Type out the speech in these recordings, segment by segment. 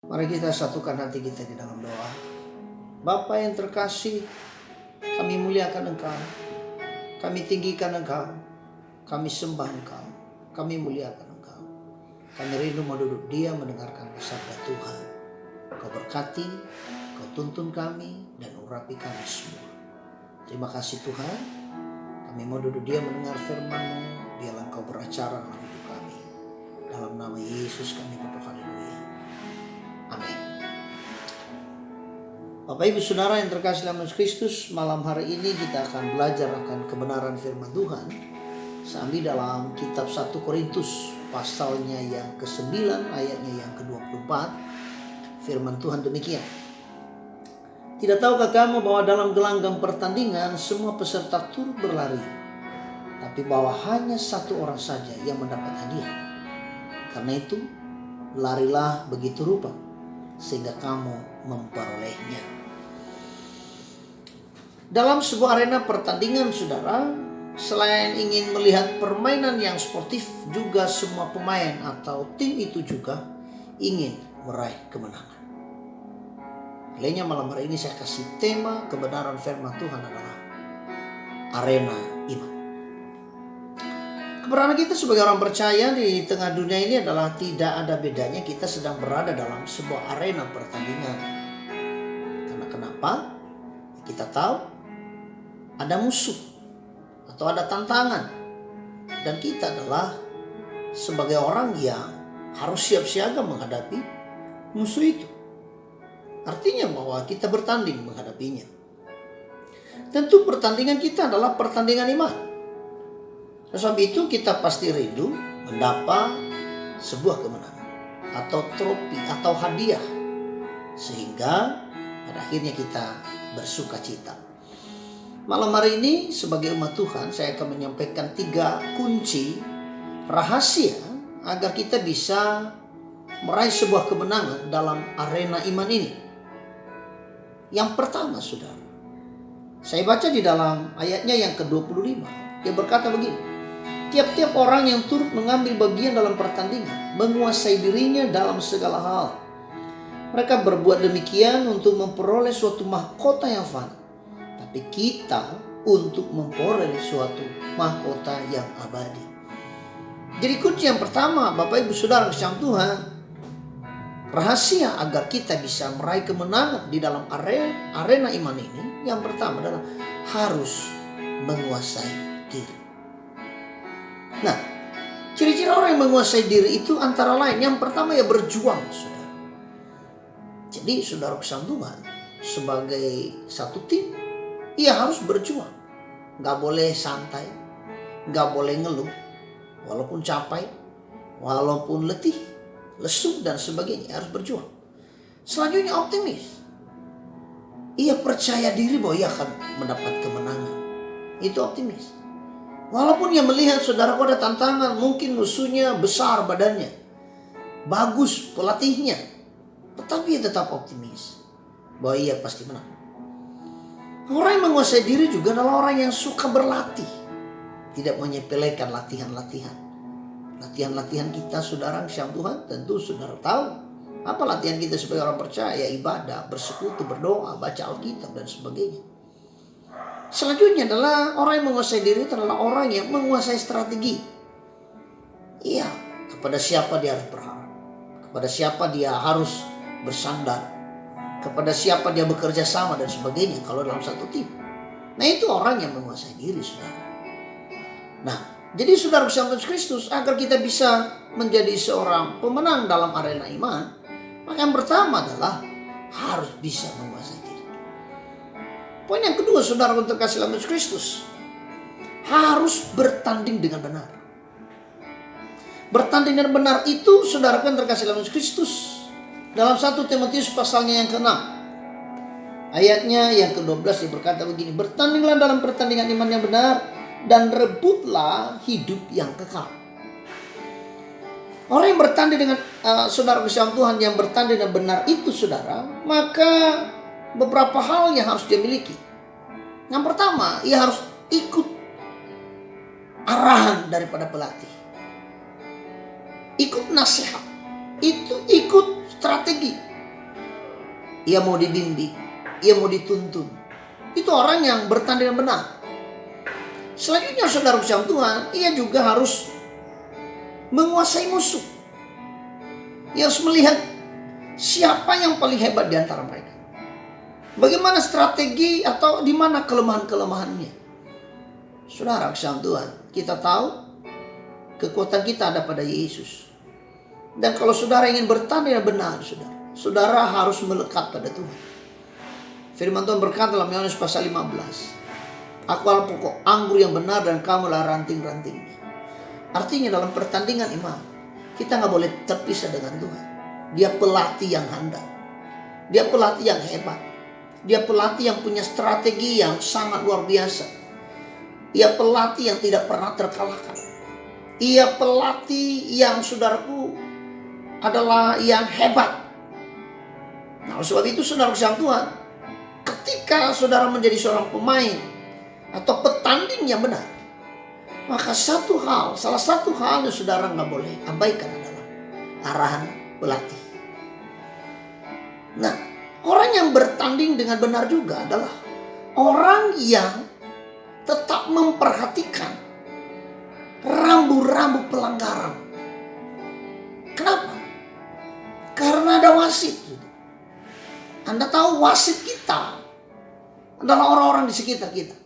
Mari kita satukan hati kita di dalam doa. Bapa yang terkasih, kami muliakan Engkau, kami tinggikan Engkau, kami sembah Engkau, kami muliakan Engkau. Kami rindu mau duduk diam mendengarkan sabda Tuhan. Kau berkati, Kau tuntun kami dan urapi kami semua. Terima kasih Tuhan, kami mau duduk diam mendengar firman-Mu. Biarlah Engkau beracara dalam hidup kami. Dalam nama Yesus kami berdoa, haleluya. Amin. Bapak Ibu Saudara yang terkasih dalam Yesus Kristus, malam hari ini kita akan belajar akan kebenaran firman Tuhan. Sambil dalam kitab 1 Korintus pasalnya yang ke-9 ayatnya yang ke-24. Firman Tuhan demikian. Tidak tahukah kamu bahwa dalam gelanggang pertandingan semua peserta turut berlari, tapi bahwa hanya satu orang saja yang mendapat hadiah. Karena itu, larilah begitu rupa sehingga kamu memperolehnya. Dalam sebuah arena pertandingan, saudara, selain ingin melihat permainan yang sportif, juga semua pemain atau tim itu juga ingin meraih kemenangan. Lainnya malam hari ini saya kasih tema kebenaran firman Tuhan adalah arena iman. Keberadaan kita sebagai orang percaya di tengah dunia ini adalah tidak ada bedanya kita sedang berada dalam sebuah arena pertandingan. Karena kenapa? Kita tahu ada musuh atau ada tantangan. Dan kita adalah sebagai orang yang harus siap siaga menghadapi musuh itu. Artinya bahwa kita bertanding menghadapinya. Tentu pertandingan kita adalah pertandingan iman. Sebab itu kita pasti rindu mendapat sebuah kemenangan atau trofi atau hadiah. Sehingga pada akhirnya kita bersuka cita. Malam hari ini sebagai umat Tuhan saya akan menyampaikan 3 kunci rahasia agar kita bisa meraih sebuah kemenangan dalam arena iman ini. Yang pertama, saudara, saya baca di dalam ayatnya yang ke-25. Dia berkata begini. Tiap-tiap orang yang turut mengambil bagian dalam pertandingan menguasai dirinya dalam segala hal. Mereka berbuat demikian untuk memperoleh suatu mahkota yang fana. Tapi kita untuk memperoleh suatu mahkota yang abadi. Jadi kunci yang pertama, Bapak Ibu Saudara kasih Tuhan, rahasia agar kita bisa meraih kemenangan di dalam arena iman ini, yang pertama adalah harus menguasai diri. Nah, ciri-ciri orang yang menguasai diri itu antara lain, yang pertama ya berjuang, saudara. Jadi saudara kesal Tuhan, sebagai satu tim, ia harus berjuang. Gak boleh santai, gak boleh ngeluh, walaupun capek, walaupun letih, lesu dan sebagainya, harus berjuang. Selanjutnya optimis. Ia percaya diri bahwa ia akan mendapat kemenangan. Itu optimis. Walaupun ia melihat saudara ada tantangan, mungkin musuhnya besar badannya, bagus pelatihnya, tetapi ia tetap optimis bahwa ia pasti menang. Orang yang menguasai diri juga adalah orang yang suka berlatih, tidak menyepelekan latihan-latihan. Latihan-latihan kita saudara kasih Tuhan, tentu saudara tahu apa latihan kita sebagai orang percaya, ibadah, bersekutu, berdoa, baca Alkitab dan sebagainya. Selanjutnya adalah orang yang menguasai diri itu adalah orang yang menguasai strategi. Iya, kepada siapa dia harus berharap, kepada siapa dia harus bersandar, kepada siapa dia bekerja sama dan sebagainya kalau dalam satu tim. Nah, itu orang yang menguasai diri, saudara. Nah, jadi saudara bersama Yesus Kristus, agar kita bisa menjadi seorang pemenang dalam arena iman, maka yang pertama adalah harus bisa menguasai diri. Poin yang kedua, saudara untuk kasih dalam Yesus Kristus, harus bertanding dengan benar. Bertanding dengan benar itu, saudara kan terkasih dalam Yesus Kristus, dalam 1 Timotius pasalnya yang ke-6, ayatnya yang ke-12 dia berkata begini, bertandinglah dalam pertandingan iman yang benar dan rebutlah hidup yang kekal. Orang yang bertanding dengan saudara kasih Tuhan, yang bertanding dengan benar itu saudara, maka beberapa hal yang harus dia miliki. Yang pertama, ia harus ikut arahan daripada pelatih, ikut nasihat, itu ikut strategi. ia mau dibimbing, ia mau dituntun. Itu orang yang bertanding benar. Selanjutnya saudara bersama Tuhan, ia juga harus menguasai musuh. Ia harus melihat siapa yang paling hebat di antara mereka. Bagaimana strategi atau di mana kelemahan-kelemahannya. Saudara bersama Tuhan, kita tahu kekuatan kita ada pada Yesus. Dan kalau saudara ingin bertanding yang benar, saudara harus melekat pada Tuhan. Firman Tuhan berkata dalam Yohanes pasal 15, aku adalah pokok anggur yang benar dan kamulah ranting-rantingnya. Artinya dalam pertandingan iman, kita gak boleh terpisah dengan Tuhan. Dia pelatih yang handal. Dia pelatih yang hebat. Dia pelatih yang punya strategi yang sangat luar biasa. Ia pelatih yang tidak pernah terkalahkan. Ia pelatih yang saudaraku adalah yang hebat. Nah, oleh sebab itu saudara bersama Tuhan, ketika saudara menjadi seorang pemain atau petanding yang benar, maka salah satu hal yang saudara nggak boleh abaikan adalah arahan pelatih. Nah, orang yang bertanding dengan benar juga adalah orang yang tetap memperhatikan rambu-rambu pelanggaran. Kenapa? Karena ada wasit. Anda tahu wasit kita adalah orang-orang di sekitar kita.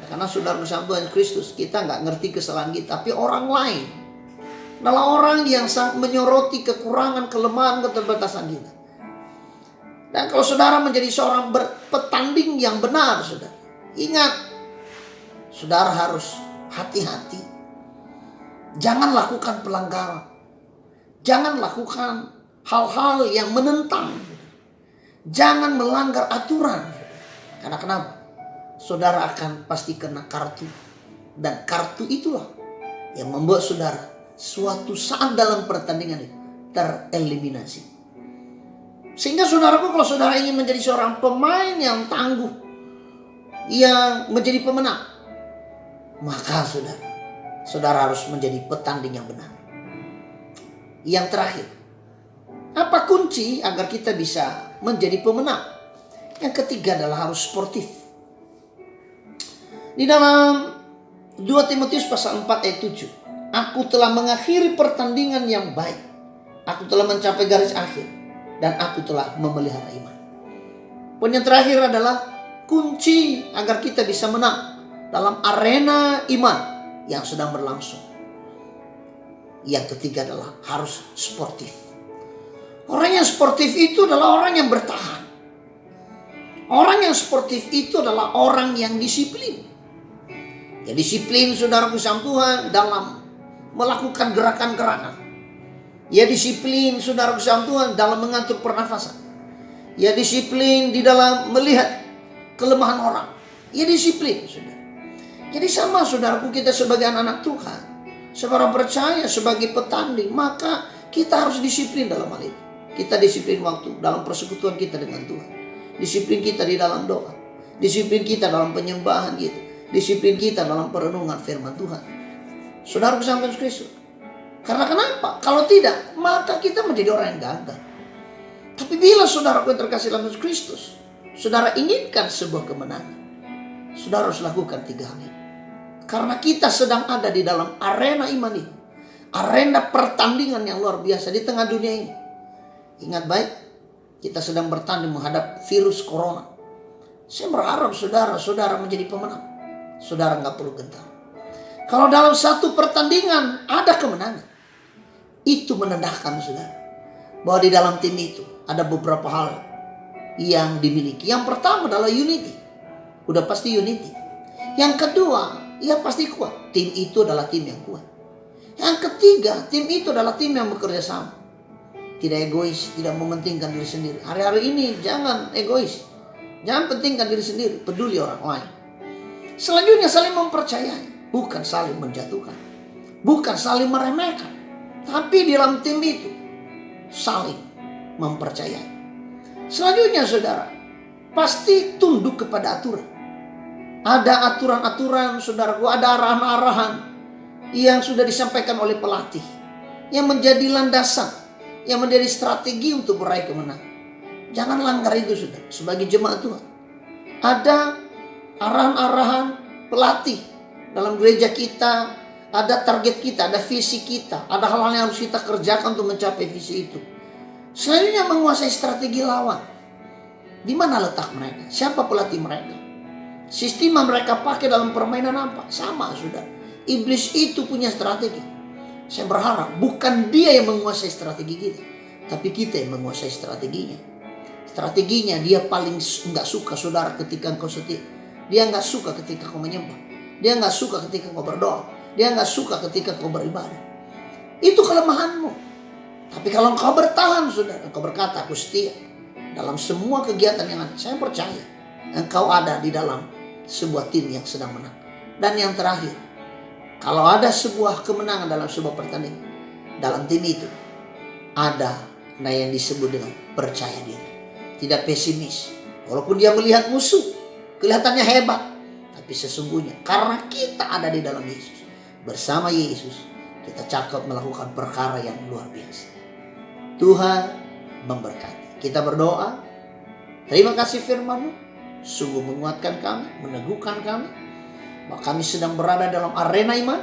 Karena saudara bersama Tuhan Kristus, kita nggak ngerti kesalahan kita, tapi orang lain adalah orang yang sangat menyoroti kekurangan, kelemahan, keterbatasan kita. Dan kalau saudara menjadi seorang petanding yang benar, saudara, ingat, saudara harus hati-hati. Jangan lakukan pelanggaran. Jangan lakukan hal-hal yang menentang. Jangan melanggar aturan. Karena kenapa? Saudara akan pasti kena kartu. Dan kartu itulah yang membuat saudara suatu saat dalam pertandingan itu tereliminasi. Sehingga saudaraku, kalau saudara ingin menjadi seorang pemain yang tangguh, yang menjadi pemenang, maka saudara harus menjadi petanding yang benar. Yang terakhir, apa kunci agar kita bisa menjadi pemenang? Yang ketiga adalah harus sportif. Di dalam 2 Timotius pasal 4 ayat 7, aku telah mengakhiri pertandingan yang baik. Aku telah mencapai garis akhir. Dan aku telah memelihara iman. Poin yang terakhir adalah kunci agar kita bisa menang dalam arena iman yang sedang berlangsung. Yang ketiga adalah harus sportif. Orang yang sportif itu adalah orang yang bertahan. Orang yang sportif itu adalah orang yang disiplin. Ya, disiplin saudara bersama Tuhan dalam melakukan gerakan-gerakan. Ya, disiplin saudara bersama Tuhan dalam mengatur pernafasan. Ya, disiplin di dalam melihat kelemahan orang. Ya, disiplin saudara. Jadi sama saudaraku, kita sebagai anak-anak Tuhan, seorang percaya, sebagai petanding, maka kita harus disiplin dalam hal itu. Kita disiplin waktu dalam persekutuan kita dengan Tuhan. Disiplin kita di dalam doa. Disiplin kita dalam penyembahan kita. Disiplin kita dalam perenungan firman Tuhan. Saudara bersama Yesus Kristus. Karena kenapa? Kalau tidak, maka kita menjadi orang yang gagal. Tapi bila saudaraku yang terkasih dalam Yesus Kristus, saudara inginkan sebuah kemenangan, saudara harus lakukan 3 hal ini. Karena kita sedang ada di dalam arena iman ini. Arena pertandingan yang luar biasa di tengah dunia ini. Ingat baik, kita sedang bertanding menghadap virus corona. Saya berharap saudara menjadi pemenang. Saudara nggak perlu gentar. Kalau dalam satu pertandingan ada kemenangan, itu menandakan saudara bahwa di dalam tim itu ada beberapa hal yang dimiliki. Yang pertama adalah unity. Udah pasti unity. Yang kedua, ya pasti kuat. Tim itu adalah tim yang kuat. Yang ketiga, tim itu adalah tim yang bekerja sama. Tidak egois, tidak mementingkan diri sendiri. Hari-hari ini jangan egois. Jangan pentingkan diri sendiri, peduli orang lain. Selanjutnya saling mempercayai, bukan saling menjatuhkan. Bukan saling meremehkan. Tapi di dalam tim itu saling mempercayai. Selanjutnya saudara, pasti tunduk kepada aturan. Ada aturan-aturan saudaraku, ada arahan-arahan yang sudah disampaikan oleh pelatih, yang menjadi landasan, yang menjadi strategi untuk meraih kemenangan. Jangan langgar itu sudah. Sebagai jemaat Tuhan, ada arahan-arahan pelatih dalam gereja kita. Ada target kita, ada visi kita, ada hal-hal yang harus kita kerjakan untuk mencapai visi itu. Selanjutnya menguasai strategi lawan. Di mana letak mereka? Siapa pelatih mereka? Sistem yang mereka pakai dalam permainan apa? Sama sudah. Iblis itu punya strategi. Saya berharap bukan dia yang menguasai strategi kita, tapi kita yang menguasai strateginya. Strateginya dia paling nggak suka saudara ketika engkau setia. Dia nggak suka ketika kau menyembah. Dia nggak suka ketika kau berdoa. Dia nggak suka ketika kau beribadah. Itu kelemahanmu. Tapi kalau engkau bertahan saudara, engkau berkata aku setia dalam semua kegiatan yang ada. Saya percaya engkau ada di dalam sebuah tim yang sedang menang. Dan yang terakhir, kalau ada sebuah kemenangan dalam sebuah pertandingan, dalam tim itu ada yang disebut dengan percaya diri. Tidak pesimis. Walaupun dia melihat musuh kelihatannya hebat, tapi sesungguhnya karena kita ada di dalam Yesus, bersama Yesus, kita cakap melakukan perkara yang luar biasa. Tuhan memberkati. Kita berdoa. Terima kasih firman-Mu, sungguh menguatkan kami, meneguhkan kami, bahwa kami sedang berada dalam arena iman.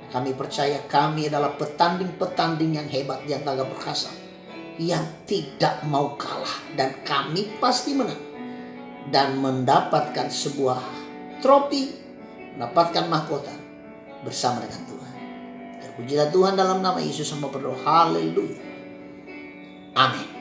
Kami percaya kami adalah petanding-petanding yang hebat, yang gagah perkasa, yang tidak mau kalah, dan kami pasti menang dan mendapatkan sebuah trofi, mendapatkan mahkota bersama dengan Tuhan. Terpujilah Tuhan dalam nama Yesus, hamba berdoa. Haleluya. Amin.